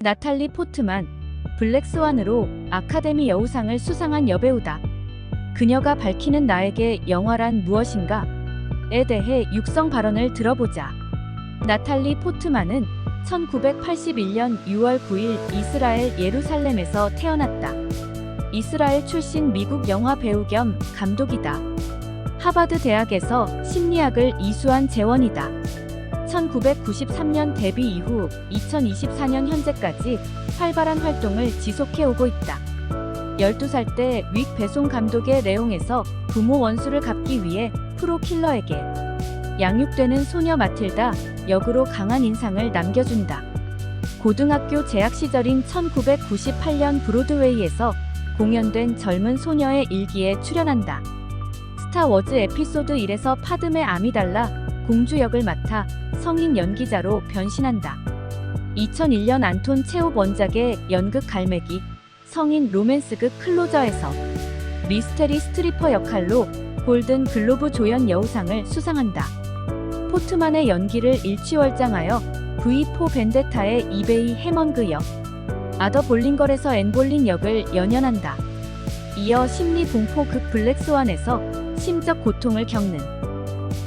나탈리 포트만, 블랙스완으로 아카데미 여우상을 수상한 여배우다. 그녀가 밝히는 나에게 영화란 무엇인가?에 대해 육성 발언을 들어보자. 나탈리 포트만은 1981년 6월 9일 이스라엘 예루살렘에서 태어났다. 이스라엘 출신 미국 영화 배우 겸 감독이다. 하버드 대학에서 심리학을 이수한 재원이다. 1993년 데뷔 이후 2024년 현재까지 활발한 활동을 지속해오고 있다. 12살 때 윅 배송 감독의 레옹에서 부모 원수를 갚기 위해 프로킬러에게 양육되는 소녀 마틸다 역으로 강한 인상을 남겨준다. 고등학교 재학 시절인 1998년 브로드웨이에서 공연된 젊은 소녀의 일기에 출연한다. 스타워즈 에피소드 1에서 파드메 아미달라 공주 역을 맡아 성인 연기자로 변신한다. 2001년 안톤 체홉 원작의 연극 갈매기, 성인 로맨스극 클로저에서 미스테리 스트리퍼 역할로 골든 글로브 조연 여우상을 수상한다. 포트만의 연기를 일취월장하여 V4 벤데타의 이베이 해먼그 역, 아더 볼링걸에서 앤 볼린 역을 연연한다. 이어 심리 공포극 블랙스완에서 심적 고통을 겪는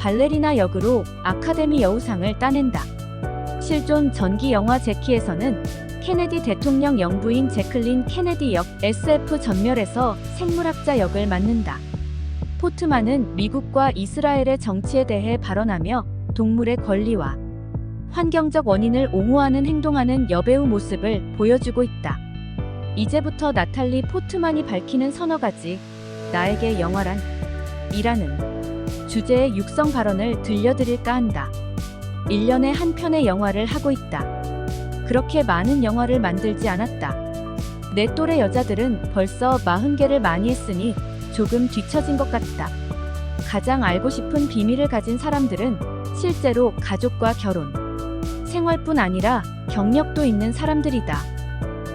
발레리나 역으로 아카데미 여우상을 따낸다. 실존 전기 영화 제키에서는 케네디 대통령 영부인 제클린 케네디 역, SF 전멸에서 생물학자 역을 맡는다. 포트만은 미국과 이스라엘의 정치에 대해 발언하며 동물의 권리와 환경적 원인을 옹호하는 행동하는 여배우 모습을 보여주고 있다. 이제부터 나탈리 포트만이 밝히는 서너 가지 나에게 영화란 이라는 주제의 육성 발언을 들려드릴까 한다. 1년에 한 편의 영화를 하고 있다. 그렇게 많은 영화를 만들지 않았다. 내 또래 여자들은 벌써 40개를 많이 했으니 조금 뒤처진 것 같다. 가장 알고 싶은 비밀을 가진 사람들은 실제로 가족과 결혼, 생활뿐 아니라 경력도 있는 사람들이다.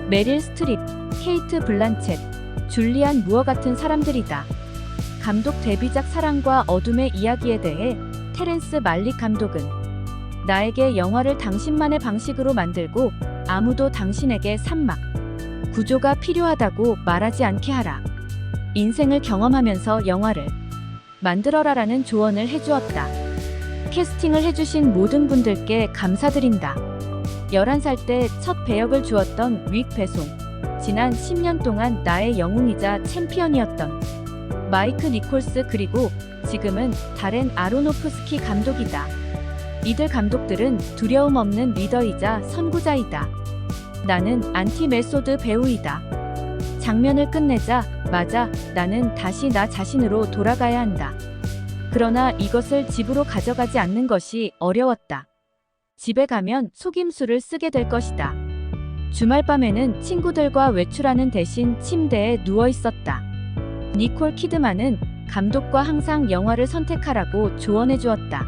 메릴 스트립, 케이트 블란쳇, 줄리안 무어 같은 사람들이다. 감독 데뷔작 사랑과 어둠의 이야기에 대해 테렌스 말릭 감독은 나에게 영화를 당신만의 방식으로 만들고 아무도 당신에게 산막, 구조가 필요하다고 말하지 않게 하라. 인생을 경험하면서 영화를 만들어라라는 조언을 해주었다. 캐스팅을 해주신 모든 분들께 감사드린다. 11살 때 첫 배역을 주었던 윅 배송, 지난 10년 동안 나의 영웅이자 챔피언이었던 마이크 니콜스, 그리고 지금은 다렌 아로노프스키 감독이다. 이들 감독들은 두려움 없는 리더이자 선구자이다. 나는 안티 메소드 배우이다. 장면을 끝내자 마자 나는 다시 나 자신으로 돌아가야 한다. 그러나 이것을 집으로 가져가지 않는 것이 어려웠다. 집에 가면 속임수를 쓰게 될 것이다. 주말 밤에는 친구들과 외출하는 대신 침대에 누워 있었다. 니콜 키드만은 감독과 항상 영화를 선택하라고 조언해 주었다.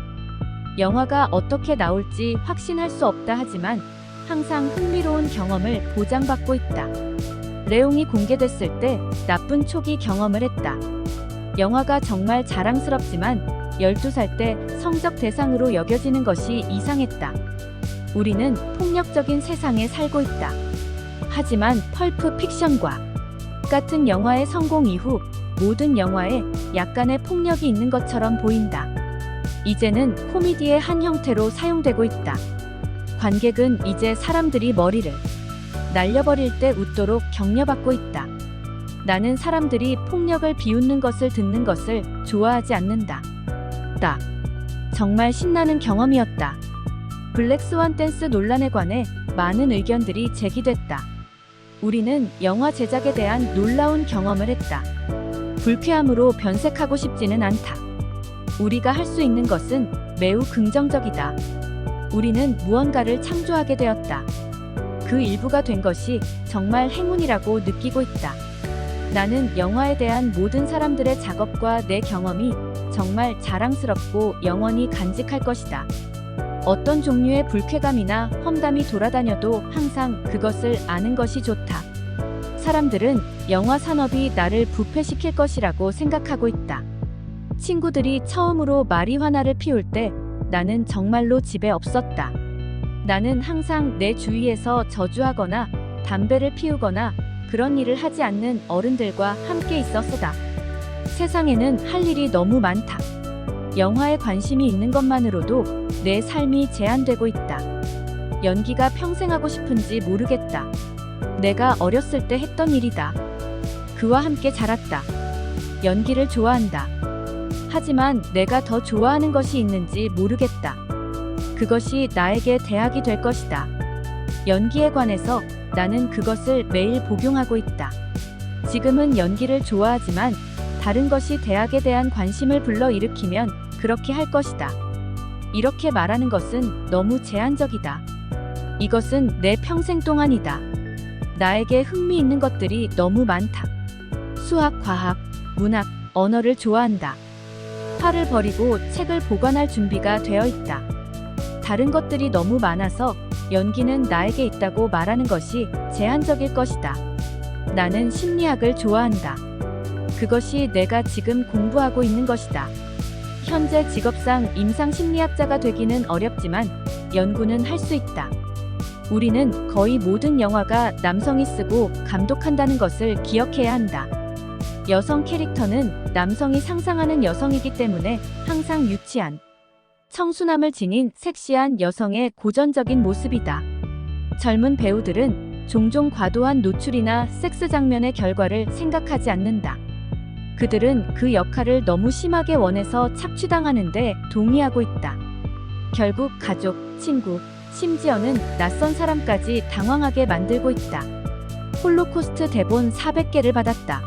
영화가 어떻게 나올지 확신할 수 없다 하지만 항상 흥미로운 경험을 보장받고 있다. 레옹이 공개됐을 때 나쁜 초기 경험을 했다. 영화가 정말 자랑스럽지만 12살 때 성적 대상으로 여겨지는 것이 이상했다. 우리는 폭력적인 세상에 살고 있다. 하지만 펄프 픽션과 같은 영화의 성공 이후 모든 영화에 약간의 폭력이 있는 것처럼 보인다. 이제는 코미디의 한 형태로 사용되고 있다. 관객은 이제 사람들이 머리를 날려버릴 때 웃도록 격려받고 있다. 나는 사람들이 폭력을 비웃는 것을 듣는 것을 좋아하지 않는다. 정말 신나는 경험이었다. 블랙스완 댄스 논란에 관해 많은 의견들이 제기됐다. 우리는 영화 제작에 대한 놀라운 경험을 했다. 불쾌함으로 변색하고 싶지는 않다. 우리가 할 수 있는 것은 매우 긍정적이다. 우리는 무언가를 창조하게 되었다. 그 일부가 된 것이 정말 행운이라고 느끼고 있다. 나는 영화에 대한 모든 사람들의 작업과 내 경험이 정말 자랑스럽고 영원히 간직할 것이다. 어떤 종류의 불쾌감이나 험담이 돌아다녀도 항상 그것을 아는 것이 좋다. 사람들은 영화 산업이 나를 부패시킬 것이라고 생각하고 있다. 친구들이 처음으로 마리화나를 피울 때 나는 정말로 집에 없었다. 나는 항상 내 주위에서 저주하거나 담배를 피우거나 그런 일을 하지 않는 어른들과 함께 있었다. 세상에는 할 일이 너무 많다. 영화에 관심이 있는 것만으로도 내 삶이 제한되고 있다. 연기가 평생 하고 싶은지 모르겠다. 내가 어렸을 때 했던 일이다. 그와 함께 자랐다. 연기를 좋아한다. 하지만 내가 더 좋아하는 것이 있는지 모르겠다. 그것이 나에게 대학이 될 것이다. 연기에 관해서 나는 그것을 매일 복용하고 있다. 지금은 연기를 좋아하지만 다른 것이 대학에 대한 관심을 불러일으키면 그렇게 할 것이다. 이렇게 말하는 것은 너무 제한적이다. 이것은 내 평생 동안이다. 나에게 흥미있는 것들이 너무 많다. 수학, 과학, 문학, 언어를 좋아한다. 화를 버리고 책을 보관할 준비가 되어 있다. 다른 것들이 너무 많아서 연기는 나에게 있다고 말하는 것이 제한적일 것이다. 나는 심리학을 좋아한다. 그것이 내가 지금 공부하고 있는 것이다. 현재 직업상 임상심리학자가 되기는 어렵지만 연구는 할 수 있다. 우리는 거의 모든 영화가 남성이 쓰고 감독한다는 것을 기억해야 한다. 여성 캐릭터는 남성이 상상하는 여성이기 때문에 항상 유치한, 청순함을 지닌 섹시한 여성의 고전적인 모습이다. 젊은 배우들은 종종 과도한 노출이나 섹스 장면의 결과를 생각하지 않는다. 그들은 그 역할을 너무 심하게 원해서 착취당하는데 동의하고 있다. 결국 가족, 친구, 심지어는 낯선 사람까지 당황하게 만들고 있다. 홀로코스트 대본 400개를 받았다.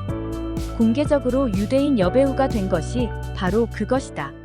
공개적으로 유대인 여배우가 된 것이 바로 그것이다.